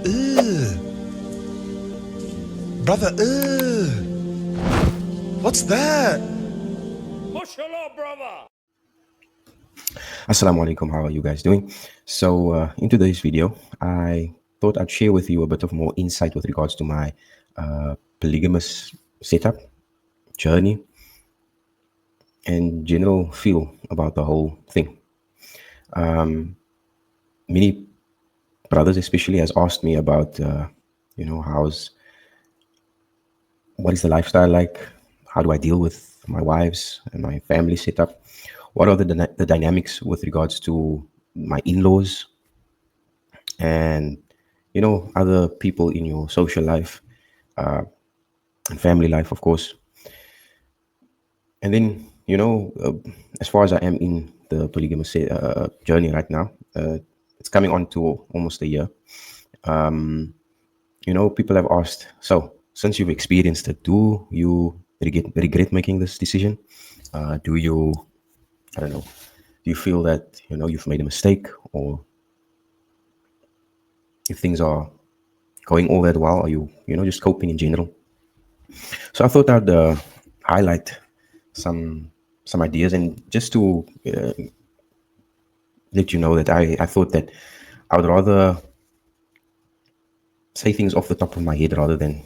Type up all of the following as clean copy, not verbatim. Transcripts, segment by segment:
Ugh. Brother, ugh. What's that? Mashallah, brother. Assalamu alaikum, how are you guys doing? So in today's video, I thought I'd share with you a bit of more insight with regards to my polygamous setup, journey, and general feel about the whole thing. Many brothers especially has asked me about, what is the lifestyle like? How do I deal with my wives and my family setup? What are the dynamics with regards to my in-laws and other people in your social life and family life, of course. And then as far as I am in the polygamous journey right now, it's coming on to almost a year. People have asked, so since you've experienced it, do you regret making this decision? Do you, I don't know, do you feel that you've made a mistake, or if things are going all that well, are you just coping in general? So I thought I'd highlight some ideas, and just to let you know that I thought that I would rather say things off the top of my head rather than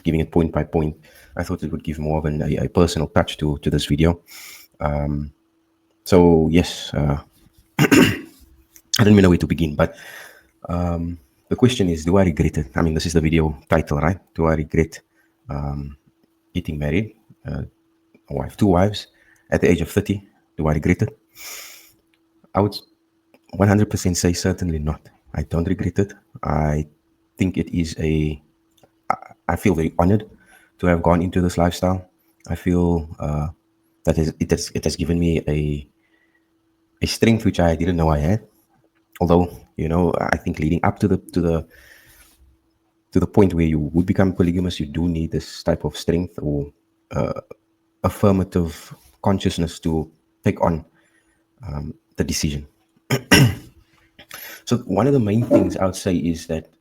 giving it point by point. I thought it would give more of a personal touch to this video. So yes, I don't even know where to begin, but the question is, do I regret it? I mean, this is the video title, right? Do I regret getting married? I have two wives at the age of 30. Do I regret it? I would 100% say certainly not. I don't regret it. I think it is I feel very honored to have gone into this lifestyle. I feel that it has given me a strength which I didn't know I had. Although, I think leading up to the point where you would become polygamous, you do need this type of strength or affirmative consciousness to take on the decision. So one of the main things I would say is that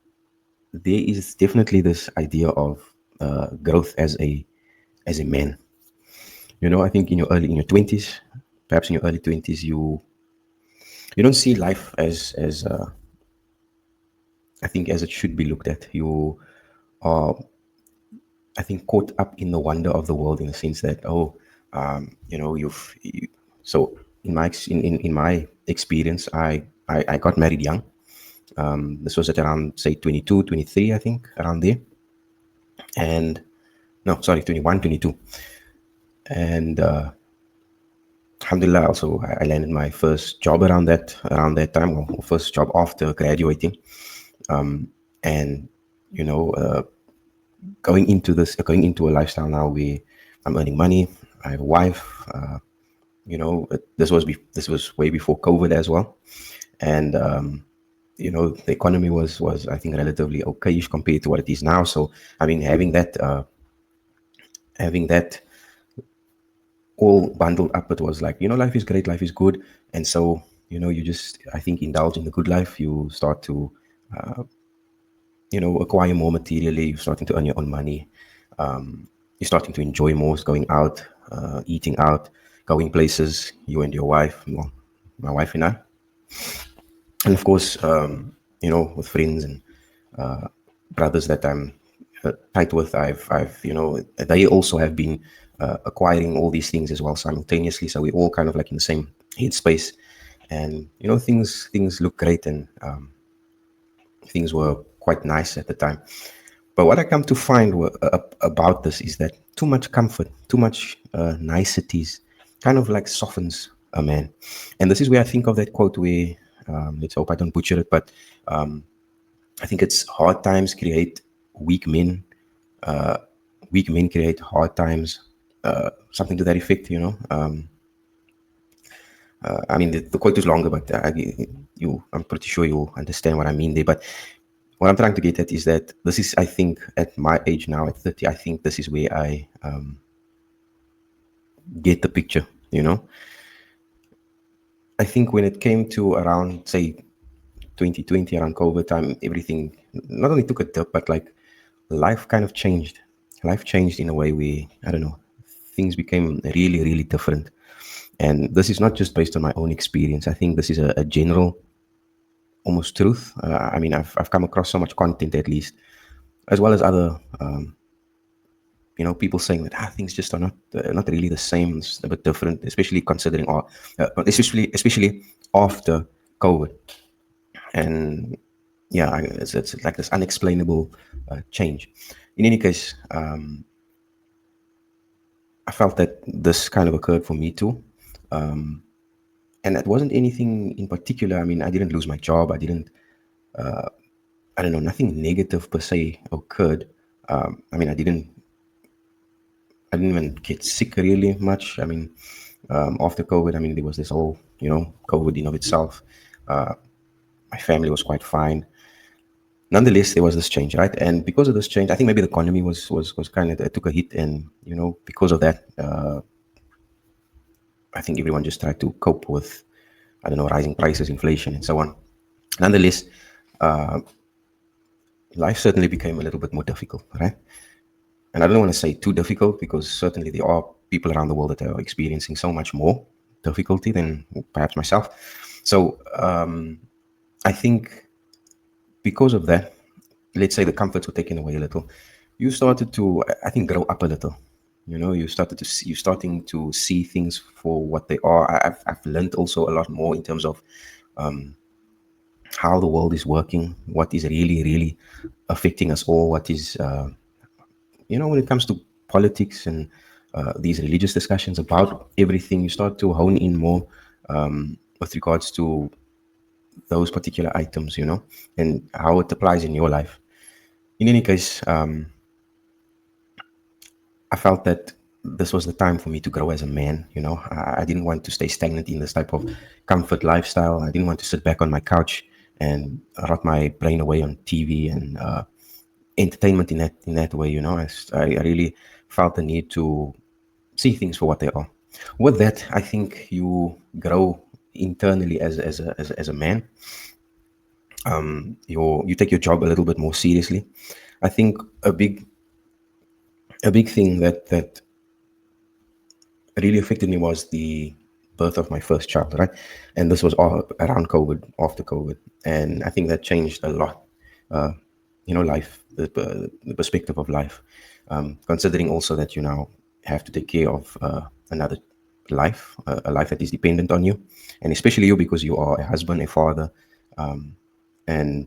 there is definitely this idea of growth as a man. I think in your 20s, perhaps in your early 20s, you don't see life as I think as it should be looked at. You are, I think, caught up in the wonder of the world, in the sense that so in my experience, I got married young. This was at around, say, 22, 23, I think, around there. And no, sorry, 21, 22. And alhamdulillah, also I landed my first job around that time, or first job after graduating. And going into a lifestyle now where I'm earning money, I have a wife. This was way before COVID as well, and the economy was I think relatively okayish compared to what it is now. So I mean, having that all bundled up, it was like, life is great, life is good. And so you just, I think, indulge in the good life. You start to acquire more materially. You're starting to earn your own money. You're starting to enjoy more, going out, eating out, going places, you and your wife, well, my wife and I. And of course, with friends and brothers that I'm tight with, I've they also have been acquiring all these things as well simultaneously. So we're all kind of like in the same headspace, and things look great, and things were quite nice at the time. But what I come to find about this is that too much comfort, too much niceties, kind of like softens a man. And this is where I think of that quote where, let's hope I don't butcher it, but I think it's hard times create weak men. Weak men create hard times. Something to that effect, I mean, the quote is longer, but I'm pretty sure you'll understand what I mean there. But what I'm trying to get at is that this is, I think, at my age now, at 30, I think this is where I get the picture, I think when it came to around, say, 2020 around COVID time, everything not only took a dip, but like life kind of changed. Life changed in a way where, I don't know, things became really, really different. And this is not just based on my own experience. I think this is a general, almost truth. I mean, I've come across so much content, at least, as well as other, people saying that things just are not really the same. It's a bit different, especially considering, or especially after COVID. And yeah, it's like this unexplainable change. In any case, I felt that this kind of occurred for me too. And it wasn't anything in particular. I mean, I didn't lose my job. I don't know, nothing negative per se occurred. I mean, I didn't even get sick really much. I mean, after COVID, I mean, there was this whole, COVID in of itself. My family was quite fine. Nonetheless, there was this change, right? And because of this change, I think maybe the economy was kind of took a hit, and because of that, I think everyone just tried to cope with, I don't know, rising prices, inflation, and so on. Nonetheless, life certainly became a little bit more difficult, right? And I don't want to say too difficult, because certainly there are people around the world that are experiencing so much more difficulty than perhaps myself. So I think because of that, let's say the comforts were taken away a little. You started to, I think, grow up a little. You're starting to see things for what they are. I've learned also a lot more in terms of how the world is working, what is really, really affecting us all, what is, when it comes to politics and these religious discussions about everything, you start to hone in more with regards to those particular items, and how it applies in your life. In any case, I felt that this was the time for me to grow as a man. I didn't want to stay stagnant in this type of comfort lifestyle. I didn't want to sit back on my couch and rot my brain away on TV and entertainment in that way. I really felt the need to see things for what they are. With that, I think you grow internally as a man. You take your job a little bit more seriously. I think a big thing that really affected me was the birth of my first child, right? And this was all around COVID, after COVID, and I think that changed a lot. Life, the perspective of life, considering also that you now have to take care of another life, a life that is dependent on you, and especially you, because you are a husband, a father, and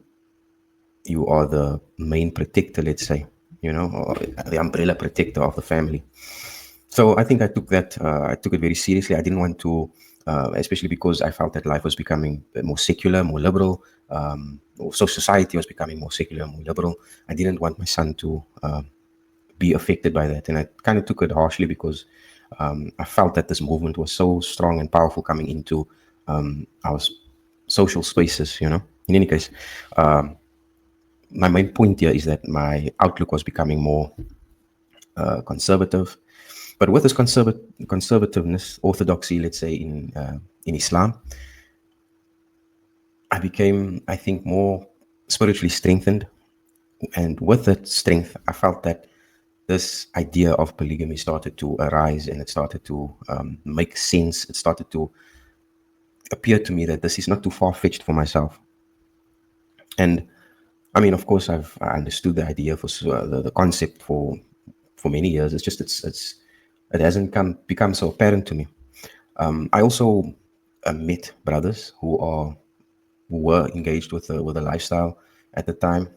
you are the main protector, let's say, or the umbrella protector of the family. So I think I took it very seriously. I didn't want to, especially because I felt that life was becoming more secular, more liberal, or so society was becoming more secular, more liberal. I didn't want my son to be affected by that. And I kind of took it harshly, because I felt that this movement was so strong and powerful coming into our social spaces, In any case, my main point here is that my outlook was becoming more conservative. But with this conservativeness, orthodoxy, let's say, in Islam, I became, I think, more spiritually strengthened. And with that strength, I felt that this idea of polygamy started to arise, and it started to make sense. It started to appear to me that this is not too far-fetched for myself. And I mean, of course, I understood the idea for the concept for many years. It's just it hasn't become so apparent to me. I also met brothers who were engaged with the lifestyle at the time.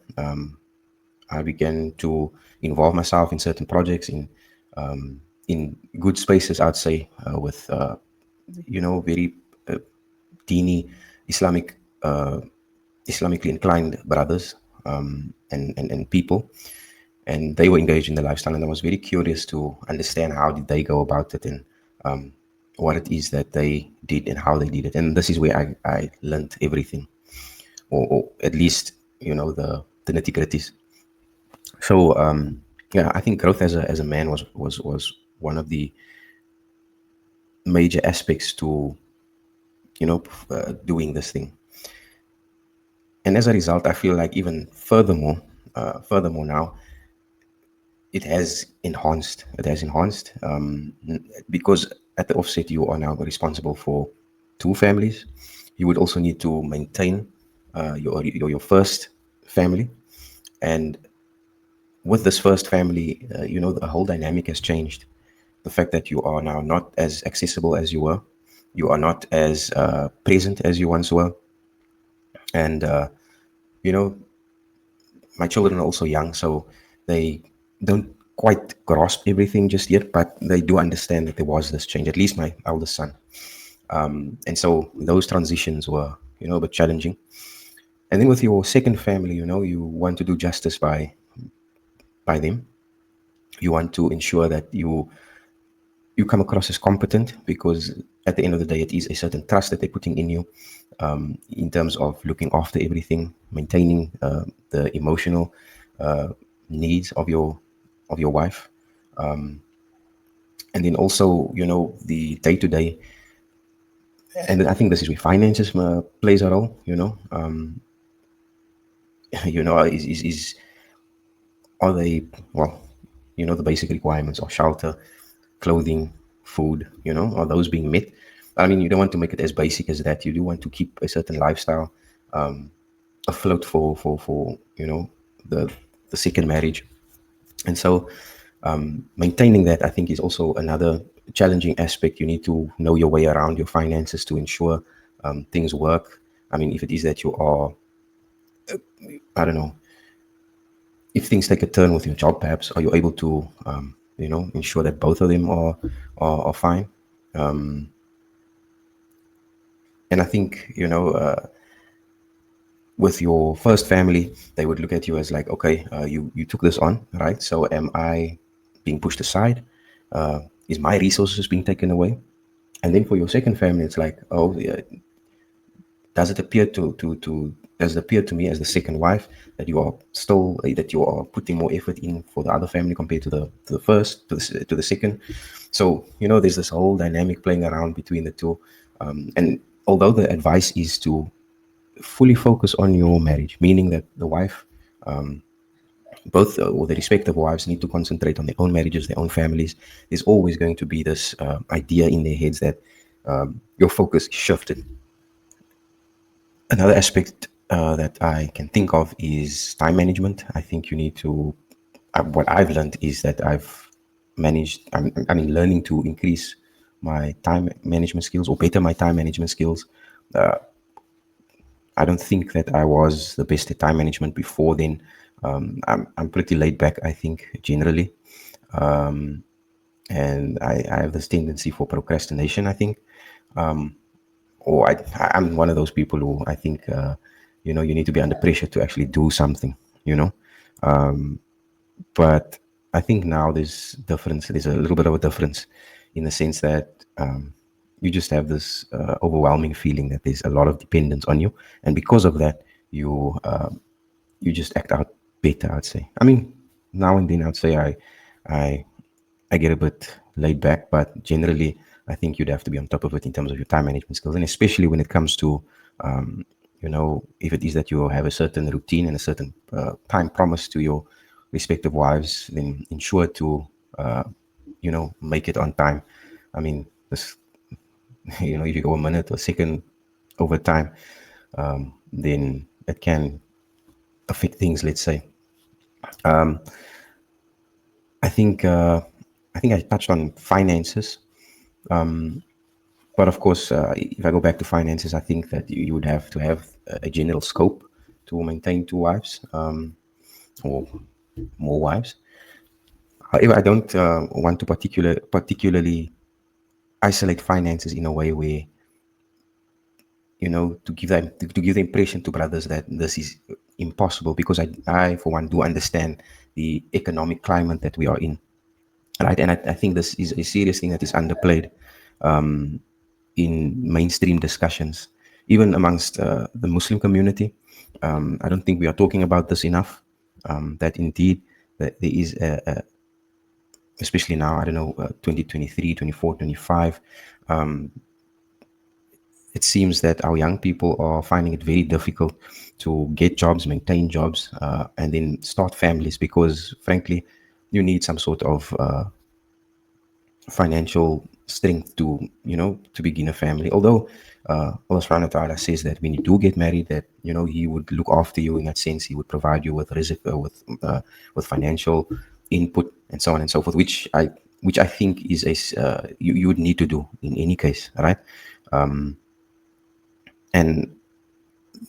I began to involve myself in certain projects in good spaces, I'd say, with very teeny Islamically inclined brothers, and people, and they were engaged in the lifestyle, and I was very curious to understand how did they go about it, and what it is that they did and how they did it. And this is where I learned everything, or at least the nitty-gritties. So yeah, I think growth as a man was one of the major aspects to doing this thing. And as a result, I feel like even furthermore now, it has enhanced. It has enhanced because at the offset, you are now responsible for two families. You would also need to maintain your first family, and with this first family, the whole dynamic has changed. The fact that you are now not as accessible as you were, you are not as present as you once were, and you know my children are also young, so they don't quite grasp everything just yet, but they do understand that there was this change. At least my eldest son, and so those transitions were a bit challenging. And then with your second family, you want to do justice by them. You want to ensure that you come across as competent, because at the end of the day, it is a certain trust that they're putting in you, in terms of looking after everything, maintaining the emotional needs of your wife, and then also the day to day. And I think this is where finances plays a role. Is are they, well, the basic requirements of shelter, clothing, food, are those being met? I mean, you don't want to make it as basic as that. You do want to keep a certain lifestyle afloat for the the second marriage. And so maintaining that, I think, is also another challenging aspect. You need to know your way around your finances to ensure things work. I mean, if it is that you are, I don't know, if things take a turn with your job, perhaps, are you able to, ensure that both of them are fine? And I think, with your first family, they would look at you as like, okay, you took this on, right? So am I being pushed aside? Is my resources being taken away? And then for your second family, it's like, oh, yeah, does it appear to me as the second wife that you are still that you are putting more effort in for the other family compared to the first, to the second? So there's this whole dynamic playing around between the two, and although the advice is to fully focus on your marriage, meaning that the wife, both or the respective wives, need to concentrate on their own marriages, their own families. There's always going to be this idea in their heads that your focus is shifted. Another aspect that I can think of is time management. I think you need to, what I've learned is that I mean, learning to increase my time management skills, or better my time management skills. I don't think that I was the best at time management before then. I'm pretty laid back, I think, generally. And I have this tendency for procrastination, I think. Or I'm one of those people who I think, you need to be under pressure to actually do something, you know. But I think now there's a little bit of a difference, in the sense that you just have this overwhelming feeling that there's a lot of dependence on you, and because of that, you just act out better, I'd say. I mean, now and then I'd say I I get a bit laid back, but generally, I think you'd have to be on top of it in terms of your time management skills, and especially when it comes to, if it is that you have a certain routine and a certain time promised to your respective wives, then ensure to, make it on time. I mean, this, if you go a minute or second over time, then it can affect things. Let's say. I think I touched on finances. But of course, if I go back to finances, I think that you would have to have a general scope to maintain two wives, or more wives. However, I don't want to particularly isolate finances in a way where, to give the impression to brothers that this is impossible, because I for one do understand the economic climate that we are in, right? And I think this is a serious thing that is underplayed in mainstream discussions, even amongst the Muslim community. I don't think we are talking about this enough. That indeed, that there is, especially now, I don't know, 2023, 24, 25, it seems that our young people are finding it very difficult to get jobs, maintain jobs, and then start families because, frankly, you need some sort of financial strength to, to begin a family. Although Allah subhanahu wa ta'ala says that when you do get married, that, He would look after you in that sense. He would provide you with rizq, with financial input and so on and so forth, which I think is you would need to do in any case, right? And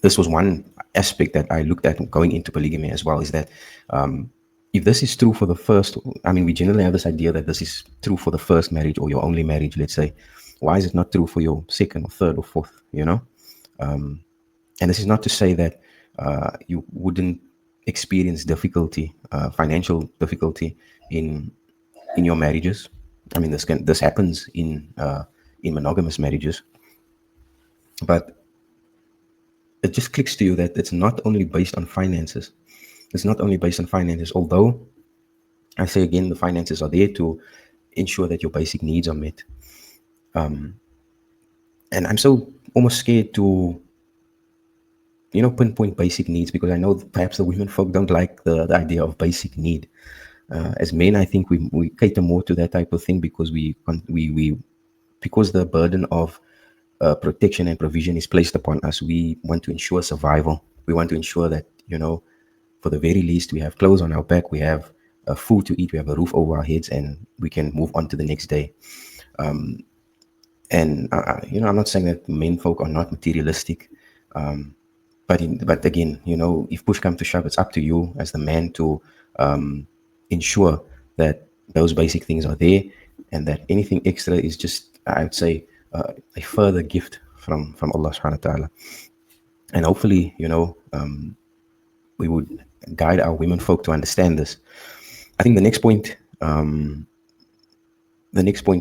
this was one aspect that I looked at going into polygamy as well, is that if this is true for the first, I mean, we generally have this idea that this is true for the first marriage or your only marriage, let's say. Why is it not true for your second or third or fourth, And this is not to say that you wouldn't experience difficulty, financial difficulty in your marriages. I mean, this happens in monogamous marriages, but it just clicks to you that it's not only based on finances. It's not only based on finances, although I say again, the finances are there to ensure that your basic needs are met. And I'm so almost scared to, pinpoint basic needs, because I know perhaps the women folk don't like the idea of basic need. As men, I think we cater more to that type of thing because because the burden of protection and provision is placed upon us. We want to ensure survival. We want to ensure that, for the very least, we have clothes on our back, we have food to eat, we have a roof over our heads, and we can move on to the next day. And I'm not saying that men folk are not materialistic, but again, if push comes to shove, it's up to you as the man to ensure that those basic things are there, and that anything extra is just, I would say, a further gift from Allah subhanahu wa ta'ala. And hopefully, we would guide our women folk to understand this. I think the next point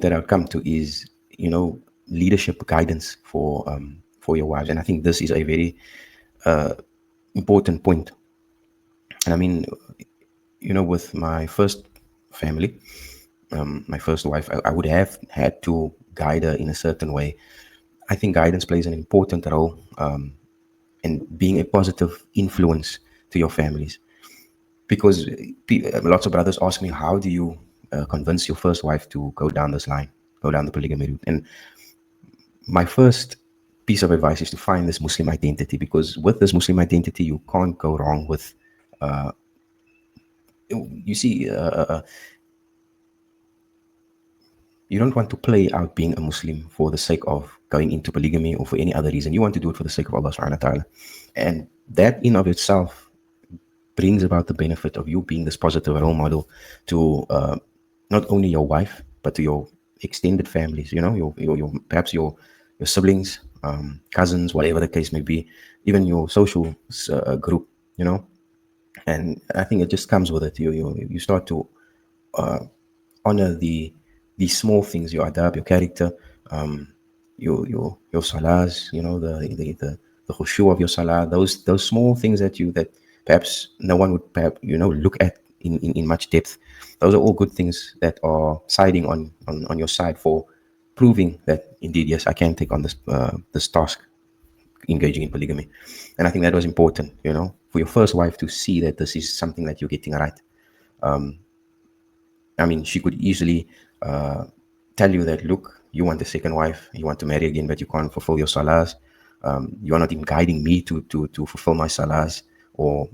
that I'll come to is, leadership guidance for your wives. And I think this is a very important point. And I mean, with my first family, my first wife, I would have had to guide her in a certain way. I think guidance plays an important role in being a positive influence to your families. Because lots of brothers ask me, how do you convince your first wife to go down this line, go down the polygamy route? And my first piece of advice is to find this Muslim identity, because with this Muslim identity, you can't go wrong with, you see, you don't want to play out being a Muslim for the sake of going into polygamy or for any other reason. You want to do it for the sake of Allah subhanahu wa ta'ala. And that in of itself brings about the benefit of you being this positive role model to not only your wife, but to your extended families, your perhaps your siblings, cousins, whatever the case may be, even your social group, And I think it just comes with it. You start to honor these small things, your adab, your character, your salahs, the khushu of your salah, those small things that perhaps no one would look at in much depth. Those are all good things that are siding on your side for proving that indeed, yes, I can take on this task, engaging in polygamy. And I think that was important, for your first wife to see that this is something that you're getting right. I mean, she could easily tell you that, look, you want a second wife, you want to marry again, but you can't fulfill your salahs. You are not even guiding me to fulfill my salahs, or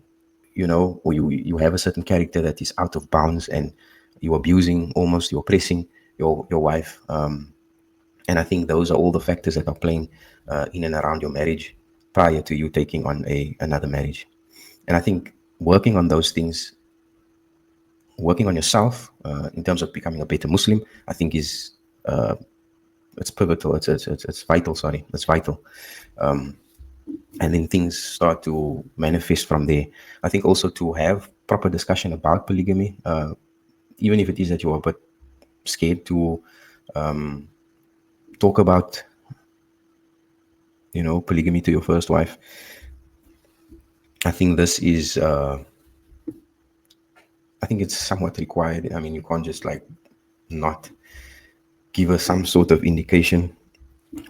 or you have a certain character that is out of bounds, and you're abusing, almost you're oppressing your wife. And I think those are all the factors that are playing in and around your marriage prior to you taking on another marriage. And I think working on those things, working on yourself in terms of becoming a better Muslim, I think is it's pivotal. It's vital. Sorry, it's vital. And then things start to manifest from there. I think also to have proper discussion about polygamy, even if it is that you are a bit scared to talk about, polygamy to your first wife. I think this is, I think it's somewhat required. I mean, you can't just not give her some sort of indication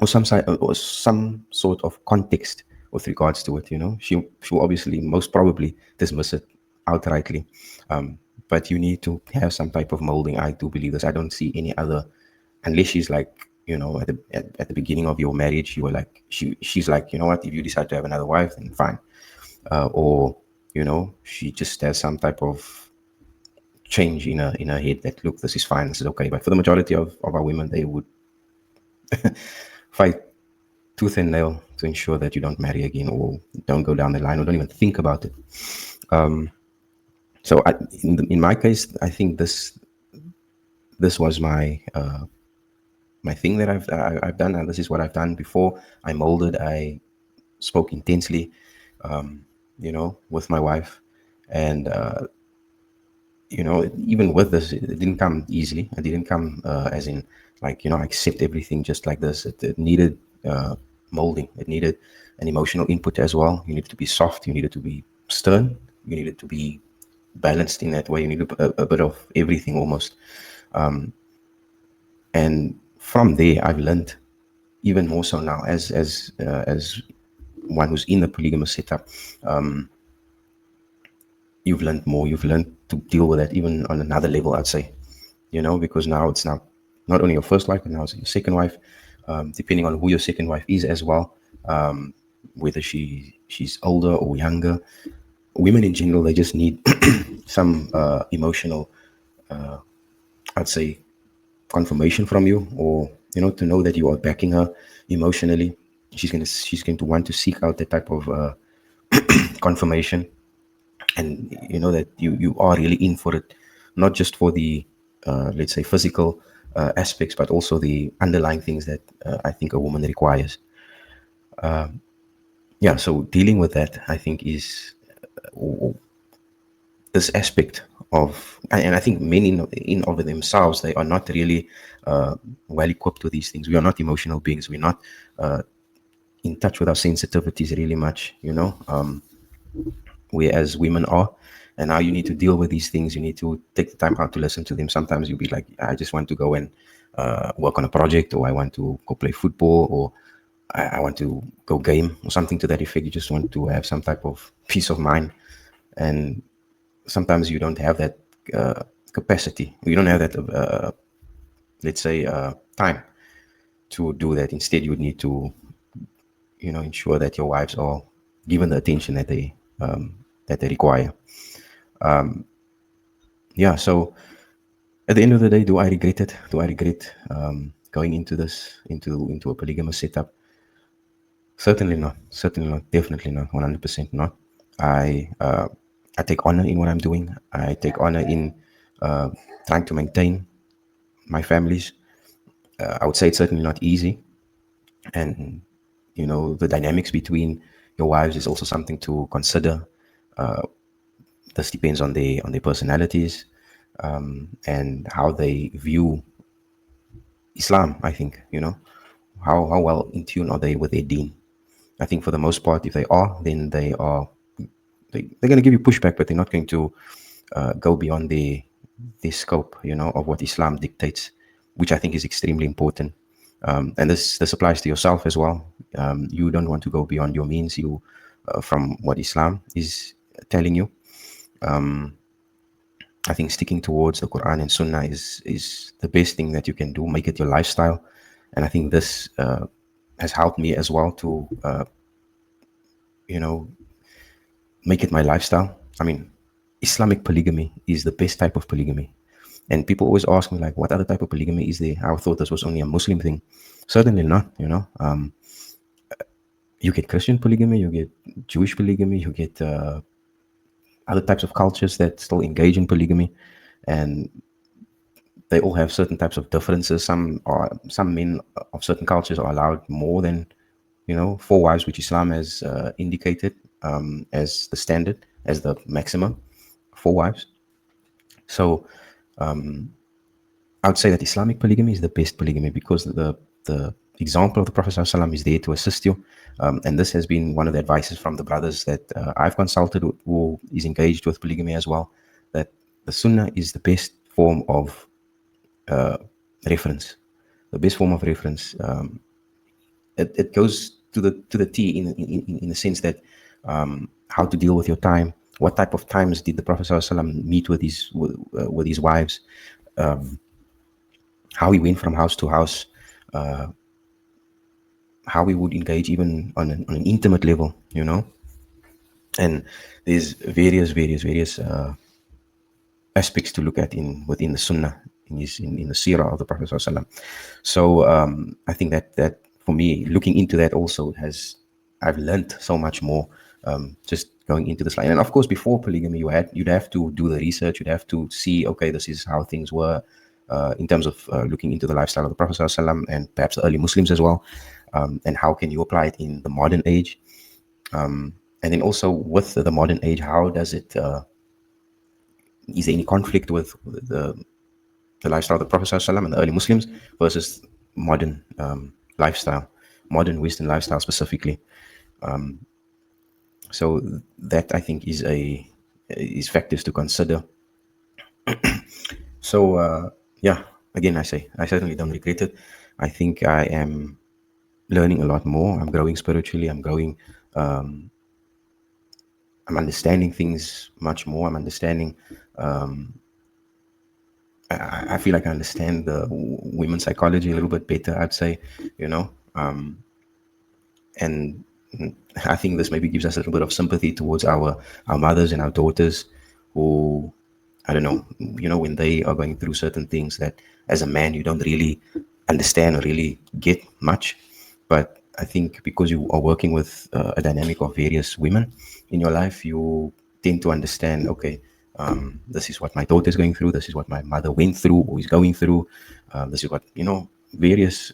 or some side or some sort of context with regards to it. She will obviously most probably dismiss it outrightly, but you need to have some type of molding. I do believe this. I don't see any other, unless she's like, at the beginning of your marriage, you were like, she's like, you know what, if you decide to have another wife, then fine. Or she just has some type of change in her head that, look, this is fine, this is okay. But for the majority of our women, they would fight tooth and nail to ensure that you don't marry again, or don't go down the line, or don't even think about it. So in my case, I think this was my thing that I've done, and this is what I've done before. I molded. I spoke intensely, with my wife, and even with this, it didn't come easily. It didn't come as in, like, I accept everything just like this. It needed molding. It needed an emotional input as well. You needed to be soft. You needed to be stern. You needed to be balanced in that way. You needed a bit of everything almost. And from there, I've learned even more so now, as one who's in the polygamous setup. You've learned more. You've learned to deal with that even on another level, I'd say. Because now it's not only your first wife, but now it's your second wife. Depending on who your second wife is as well, whether she's older or younger. Women in general, they just need some emotional, I'd say, confirmation from you, or to know that you are backing her emotionally. She's going to want to seek out that type of confirmation, and that you are really in for it, not just for the let's say physical aspects, but also the underlying things that I think a woman requires. Yeah, so dealing with that, I think, is this aspect of, and I think men in of themselves, they are not really well equipped with these things. We are not emotional beings. We're not in touch with our sensitivities really much, whereas women are. And now you need to deal with these things. You need to take the time out to listen to them. Sometimes you'll be like, I just want to go and work on a project, or I want to go play football, or I want to go game, or something to that effect. You just want to have some type of peace of mind. And sometimes you don't have that capacity. You don't have that, let's say, time to do that. Instead, you would need to, ensure that your wives are given the attention that they require. Yeah. So at the end of the day, do I regret it? Do I regret going into a polygamous setup? Certainly not. Certainly not. Definitely not. 100% not. I take honor in what I'm doing. I take honor in trying to maintain my families. I would say it's certainly not easy, and the dynamics between your wives is also something to consider. This depends on their personalities, and how they view Islam. I think how well in tune are they with their deen. I think for the most part, if they are, then they're going to give you pushback, but they're not going to go beyond the scope, of what Islam dictates, which I think is extremely important. And this applies to yourself as well. You don't want to go beyond your means, from what Islam is telling you. I think sticking towards the Quran and Sunnah is the best thing that you can do. Make it your lifestyle, and I think this has helped me as well to make it my lifestyle. I mean, Islamic polygamy is the best type of polygamy. And people always ask me, like, what other type of polygamy is there? I thought this was only a Muslim thing. Certainly not, You get Christian polygamy, you get Jewish polygamy, you get other types of cultures that still engage in polygamy. And they all have certain types of differences. Some men of certain cultures are allowed more than, 4 wives, which Islam has indicated as the standard, as the maximum, 4 wives. So I would say that Islamic polygamy is the best polygamy, because the example of the Prophet ﷺ is there to assist you. And this has been one of the advices from the brothers that I've consulted, who is engaged with polygamy as well, that the Sunnah is the best form of reference. The best form of reference it goes to the T in the sense that how to deal with your time. What type of times did the Prophet ﷺ meet with his wives? How he went from house to house, how we would engage even on an intimate level, and there's various aspects to look at within the Sunnah, in the Seerah of the Prophet ﷺ. So I think that for me, looking into that also I've learned so much more just going into this line. And of course, before polygamy, you'd have to do the research, you'd have to see, okay, this is how things were in terms of looking into the lifestyle of the Prophet ﷺ and perhaps the early Muslims as well, and how can you apply it in the modern age. And then also with the modern age, how does it, is there any conflict with the lifestyle of the Prophet ﷺ and the early Muslims versus modern lifestyle, modern Western lifestyle specifically? So that I think is factors to consider. So yeah, again, I certainly don't regret it. I think I am learning a lot more. I'm growing spiritually. I'm growing. I'm understanding things much more. I'm understanding. I feel like I understand the women's psychology a little bit better, I'd say, and I think this maybe gives us a little bit of sympathy towards our mothers and our daughters who, I don't know, when they are going through certain things that as a man you don't really understand or really get much. But I think because you are working with a dynamic of various women in your life, you tend to understand, okay, this is what my daughter is going through, this is what my mother went through or is going through, this is what, various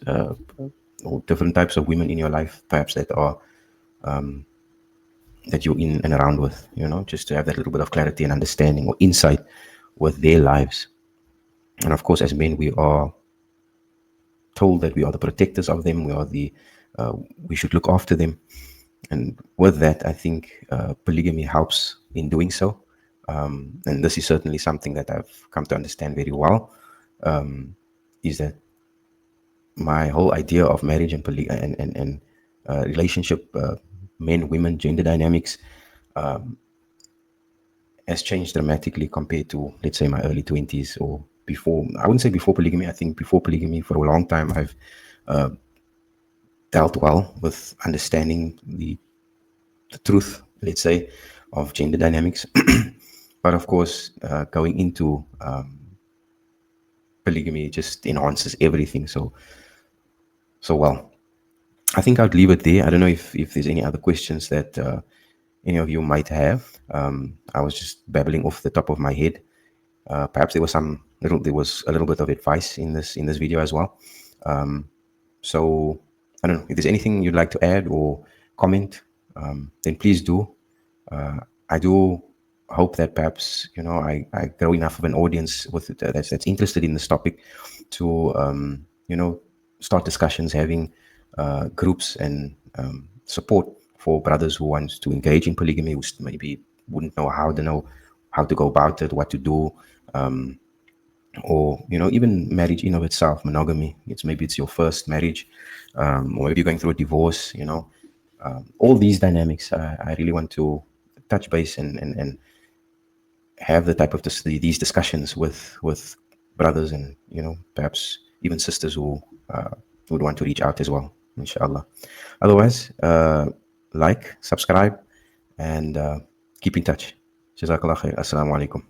or different types of women in your life, perhaps that are that you're in and around with, just to have that little bit of clarity and understanding or insight with their lives. And of course, as men, we are told that we are the protectors of them. We should look after them. And with that, I think polygamy helps in doing so. And this is certainly something that I've come to understand very well, is that my whole idea of marriage and relationship, men, women, gender dynamics, has changed dramatically compared to, let's say, my early 20s or before. I wouldn't say before polygamy. I think before polygamy, for a long time, I've dealt well with understanding the truth, let's say, of gender dynamics. But of course, going into polygamy just enhances everything. So well, I think I'd leave it there. I don't know if there's any other questions that any of you might have. I was just babbling off the top of my head. Perhaps there was a little bit of advice in this video as well. So I don't know if there's anything you'd like to add or comment, then please do. I do hope that perhaps I grow enough of an audience with that's interested in this topic to start discussions, having groups and support for brothers who want to engage in polygamy, who maybe wouldn't know how to go about it, what to do, or even marriage in of itself, monogamy. Maybe it's your first marriage, or maybe you're going through a divorce. All these dynamics. I really want to touch base and have the type of these discussions with brothers and perhaps even sisters who would want to reach out as well, inshallah. Otherwise, like, subscribe, and keep in touch. Jazakallah khair. Assalamu alaikum.